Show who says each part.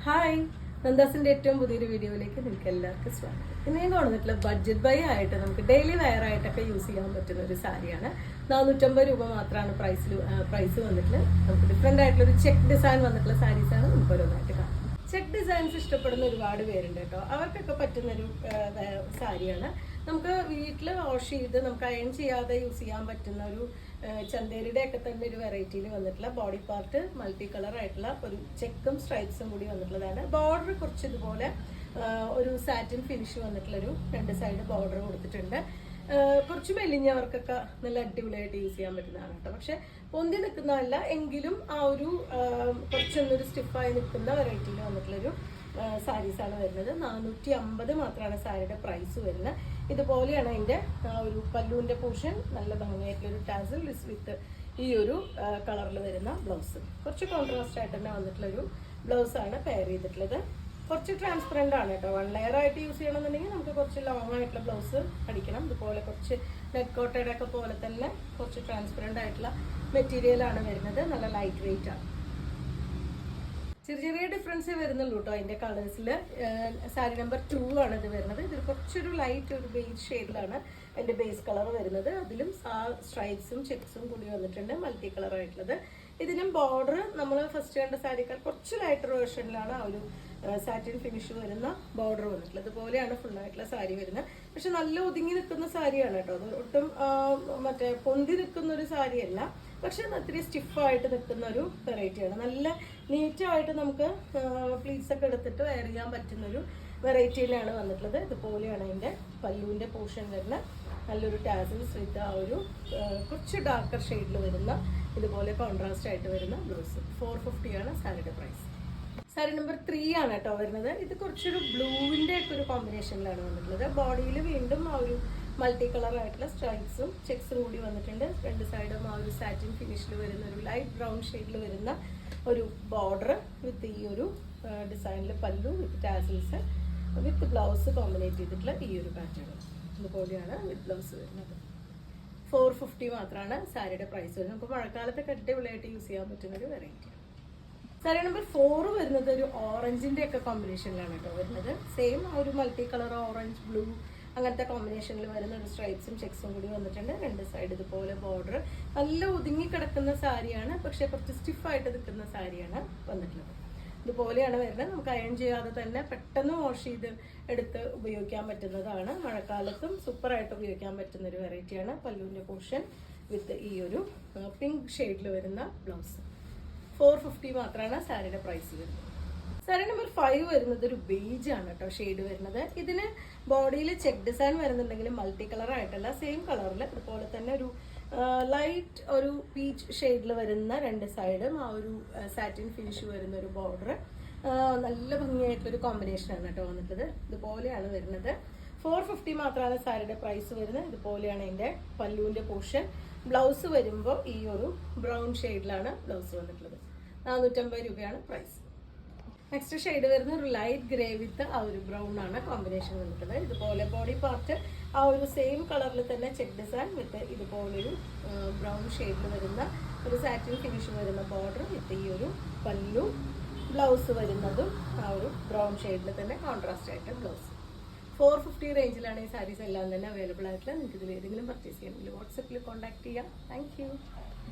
Speaker 1: Hi, നന്ദാസിന്റെ ഏറ്റവും പുതിയൊരു വീഡിയോയിലേക്ക് നിങ്ങൾക്ക് എല്ലാവർക്കും സ്വാഗതം. ഇന്ന് ഞാൻ കൊണ്ടുവന്നിട്ടുള്ള ബഡ്ജറ്റ് ബൈ ആയിട്ട് നമുക്ക് ഡെയിലി വെയർ ആയിട്ടൊക്കെ യൂസ് ചെയ്യാൻ പറ്റുന്ന ഒരു സാരിയാണ്. 450 രൂപ മാത്രമാണ് പ്രൈസ് വന്നിട്ടുള്ളത്. നമുക്ക് ഡിഫറെന്റ് ആയിട്ടുള്ള ഒരു ചെക്ക് ഡിസൈൻ വന്നിട്ടുള്ള സാരീസാണ് നമുക്ക് ഓരോന്നായിട്ട് കാണാം. ചെക്ക് ഡിസൈൻസ് ഇഷ്ടപ്പെടുന്ന ഒരുപാട് പേരുണ്ട് കേട്ടോ. അവർക്കൊക്കെ പറ്റുന്നൊരു സാരിയാണ്. നമുക്ക് വീട്ടിൽ വാഷ് ചെയ്ത് നമുക്ക് അയൺ ചെയ്യാതെ യൂസ് ചെയ്യാൻ പറ്റുന്ന ഒരു ചന്തേരിയുടെ ഒക്കെ തന്നെ ഒരു വെറൈറ്റിയിൽ വന്നിട്ടുള്ള ബോഡി പാർട്ട് മൾട്ടി കളർ ആയിട്ടുള്ള ഒരു ചെക്കും സ്ട്രൈപ്സും കൂടി വന്നിട്ടുള്ളതാണ്. ബോർഡർ കുറച്ച് ഇതുപോലെ ഒരു സാറ്റിൻ ഫിനിഷ് വന്നിട്ടുള്ളൊരു രണ്ട് സൈഡ് ബോർഡർ കൊടുത്തിട്ടുണ്ട്. കുറച്ച് മെലിഞ്ഞവർക്കൊക്കെ നല്ല അടിപൊളിയായിട്ട് യൂസ് ചെയ്യാൻ പറ്റുന്നതാണ് കേട്ടോ. പക്ഷെ പൊന്തി നിൽക്കുന്നതല്ല എങ്കിലും ആ ഒരു കുറച്ചൊന്നൊരു സ്റ്റിഫായി നിൽക്കുന്ന വെറൈറ്റിയിൽ വന്നിട്ടുള്ളൊരു സാരീസാണ് വരുന്നത്. 450 മാത്രമാണ് സാരിയുടെ പ്രൈസ് വരുന്നത്. ഇതുപോലെയാണ് അതിൻ്റെ ഒരു പല്ലുവിൻ്റെ പോർഷൻ. നല്ല ഭംഗിയായിട്ടുള്ളൊരു ടാസൽ വിത്ത് ഈ ഒരു കളറിൽ വരുന്ന ബ്ലൗസ്. കുറച്ച് കോൺട്രാസ്റ്റ് ആയിട്ട് തന്നെ വന്നിട്ടുള്ളൊരു ബ്ലൗസാണ് പെയർ ചെയ്തിട്ടുള്ളത്. കുറച്ച് ട്രാൻസ്പെറൻ്റ് ആണ് കേട്ടോ. 1 ലെയർ ആയിട്ട് യൂസ് ചെയ്യണമെന്നുണ്ടെങ്കിൽ നമുക്ക് കുറച്ച് ലോങ് ആയിട്ടുള്ള ബ്ലൗസ് അടിക്കണം. ഇതുപോലെ കുറച്ച് നെറ്റ് കോട്ടയുടെ ഒക്കെ പോലെ തന്നെ കുറച്ച് ട്രാൻസ്പെറൻ്റ് ആയിട്ടുള്ള മെറ്റീരിയലാണ് വരുന്നത്. നല്ല ലൈറ്റ് വെയിറ്റ് ആണ്. ചെറിയ ഡിഫറൻസേ വരുന്നുള്ളൂ കേട്ടോ അതിൻ്റെ കളേഴ്സിൽ. സാരി നമ്പർ 2 ആണ് ഇത് വരുന്നത്. ഇതിൽ കുറച്ചൊരു ലൈറ്റ് ഒരു ബേസ് ഷെയ്ഡിലാണ് അതിൻ്റെ ബേസ് കളർ വരുന്നത്. അതിലും സ്ട്രൈപ്സും ചെക്സും കൂടി വന്നിട്ടുണ്ട്, മൾട്ടി കളർ ആയിട്ടുള്ളത്. ഇതിനും ബോർഡർ നമ്മൾ ഫസ്റ്റ് കണ്ട സാരിക്കാർ കുറച്ച് ലൈറ്റർ വേർഷനിലാണ് ആ ഒരു സാറ്റിൻ ഫിനിഷ് വരുന്ന ബോർഡർ വന്നിട്ടുള്ളത്. ഇതുപോലെയാണ് ഫുള്ളായിട്ടുള്ള സാരി വരുന്നത്. പക്ഷെ നല്ല ഒതുങ്ങി നിൽക്കുന്ന സാരിയാണ് കേട്ടോ. അത് ഒട്ടും മറ്റേ പൊന്തി നിൽക്കുന്ന ഒരു സാരിയല്ല, പക്ഷെ ഒത്തിരി സ്റ്റിഫായിട്ട് നിൽക്കുന്ന ഒരു വെറൈറ്റിയാണ്. നല്ല നീറ്റായിട്ട് നമുക്ക് പ്ലീറ്റ്സ് ഒക്കെ എടുത്തിട്ട് വെയർ ചെയ്യാൻ പറ്റുന്നൊരു വെറൈറ്റിയിലാണ് വന്നിട്ടുള്ളത്. ഇതുപോലെയാണ് അതിൻ്റെ പല്ലുവിൻ്റെ പോർഷൻ വരുന്ന നല്ലൊരു ടാസൽസ് വിത്ത് ആ ഒരു കുറച്ച് ഡാർക്കർ ഷെയ്ഡിൽ വരുന്ന ഇതുപോലെ കോൺട്രാസ്റ്റ് ആയിട്ട് വരുന്ന ബ്ലൗസ്. 450 ആണ് സാരിയുടെ പ്രൈസ്. സാരി നമ്പർ 3 ആണ് കേട്ടോ വരുന്നത്. ഇത് കുറച്ചൊരു ബ്ലൂവിൻ്റെ ഒക്കെ ഒരു കോമ്പിനേഷനിലാണ് വന്നിട്ടുള്ളത്. ബോഡിയിൽ വീണ്ടും ആ ഒരു മൾട്ടി കളർ ആയിട്ടുള്ള സ്ട്രൈപ്സും ചെക്സും കൂടി വന്നിട്ടുണ്ട്. രണ്ട് സൈഡും ആ ഒരു സാറ്റിൻ ഫിനിഷിൽ വരുന്ന ഒരു ലൈറ്റ് ബ്രൗൺ ഷെയ്ഡിൽ വരുന്ന ഒരു ബോർഡർ വിത്ത് ഈ ഒരു ഡിസൈനിൽ പല്ലു വിത്ത് ടാസൽസ് വിത്ത് ബ്ലൗസ് കോമ്പിനേറ്റ് ചെയ്തിട്ടുള്ള ഈ ഒരു പാറ്റേൺ. ഇതുപോലെയാണ് വിത്ത് ബ്ലൗസ് വരുന്നത്. 450 മാത്രമാണ് സാരിയുടെ പ്രൈസ് വരുന്നത്. നമുക്ക് മഴക്കാലത്തൊക്കെ അടിപൊളിയായിട്ട് യൂസ് ചെയ്യാൻ പറ്റുന്ന ഒരു വെറൈറ്റി. സാരി നമ്പർ 4 വരുന്നത് ഒരു ഓറഞ്ചിൻ്റെ ഒക്കെ കോമ്പിനേഷനിലാണ് കേട്ടോ വരുന്നത്. സെയിം ഒരു മൾട്ടി കളർ ഓറഞ്ച് ബ്ലൂ അങ്ങനത്തെ കോമ്പിനേഷനിൽ വരുന്ന ഒരു സ്ട്രൈപ്സും ചെക്സും കൂടി വന്നിട്ടുണ്ട്. രണ്ട് സൈഡ് ഇതുപോലെ ബോർഡർ. നല്ല ഒതുങ്ങി കിടക്കുന്ന സാരിയാണ്, പക്ഷെ കുറച്ച് സ്റ്റിഫായിട്ട് നിൽക്കുന്ന സാരിയാണ് വന്നിട്ടുള്ളത്. ഇതുപോലെയാണ് വരുന്നത്. നമുക്ക് അയൺ ചെയ്യാതെ തന്നെ പെട്ടെന്ന് വാഷ് ചെയ്ത് എടുത്ത് ഉപയോഗിക്കാൻ പറ്റുന്നതാണ്. മഴക്കാലത്തും സൂപ്പറായിട്ട് ഉപയോഗിക്കാൻ പറ്റുന്ന ഒരു വെറൈറ്റിയാണ്. പല്ലുവിൻ്റെ പോർഷൻ വിത്ത് ഈ ഒരു പിങ്ക് ഷെയ്ഡിൽ വരുന്ന ബ്ലൗസ്. 450 മാത്രമാണ് സാരിയുടെ പ്രൈസ് വരുന്നത്. സാരി നമ്പർ 5 വരുന്നത് ഒരു ബേജ് ആണ് കേട്ടോ ഷെയ്ഡ് വരുന്നത്. ഇതിന് ബോഡിയിൽ ചെക്ക് ഡിസൈൻ വരുന്നുണ്ടെങ്കിലും മൾട്ടി കളർ ആയിട്ടല്ല, സെയിം കളറിൽ ഇതുപോലെ തന്നെ ഒരു ലൈറ്റ് ഒരു പീച്ച് ഷെയ്ഡിൽ വരുന്ന രണ്ട് സൈഡും ആ ഒരു സാറ്റിൻ ഫിനിഷ് വരുന്ന ഒരു ബോർഡർ. നല്ല ഭംഗിയായിട്ടുള്ളൊരു കോമ്പിനേഷനാണ് കേട്ടോ വന്നിട്ടുള്ളത്. ഇതുപോലെയാണ് വരുന്നത്. 450 മാത്രമാണ് സാരിയുടെ പ്രൈസ് വരുന്നത്. ഇതുപോലെയാണ് അതിൻ്റെ പല്ലുവിൻ്റെ പോർഷൻ. ബ്ലൗസ് വരുമ്പോൾ ഈ ഒരു ബ്രൗൺ ഷെയ്ഡിലാണ് ബ്ലൗസ് വന്നിട്ടുള്ളത്. 450 രൂപയാണ് പ്രൈസ്. നെക്സ്റ്റ് ഷെയ്ഡ് വരുന്ന ഒരു ലൈറ്റ് ഗ്രേ വിത്ത് ആ ഒരു ബ്രൗൺ ആണ് കോമ്പിനേഷൻ വന്നിട്ടുള്ളത്. ഇതുപോലെ ബോഡി പാർട്ട് ആ ഒരു സെയിം കളറിൽ തന്നെ ചെക്ക് ഡിസൈൻ വിത്ത് ഇതുപോലൊരു ബ്രൗൺ ഷെയ്ഡിൽ വരുന്ന ഒരു സാറ്റിൻ ഫിനിഷ് വരുന്ന ബോർഡർ വിത്ത് ഈ ഒരു പല്ലു. ബ്ലൗസ് വരുന്നതും ആ ഒരു ബ്രൗൺ ഷെയ്ഡിൽ തന്നെ കോൺട്രാസ്റ്റ് ആയിട്ട് ബ്ലൗസ്. 450 റേഞ്ചിലാണ് ഈ സാരീസ് എല്ലാം തന്നെ അവൈലബിൾ ആയിട്ടുള്ളത്. നിങ്ങൾക്ക് ഇതിൽ ഏതെങ്കിലും പർച്ചേസ് ചെയ്യണമെങ്കിൽ വാട്സപ്പിൽ കോൺടാക്ട് ചെയ്യാം. താങ്ക്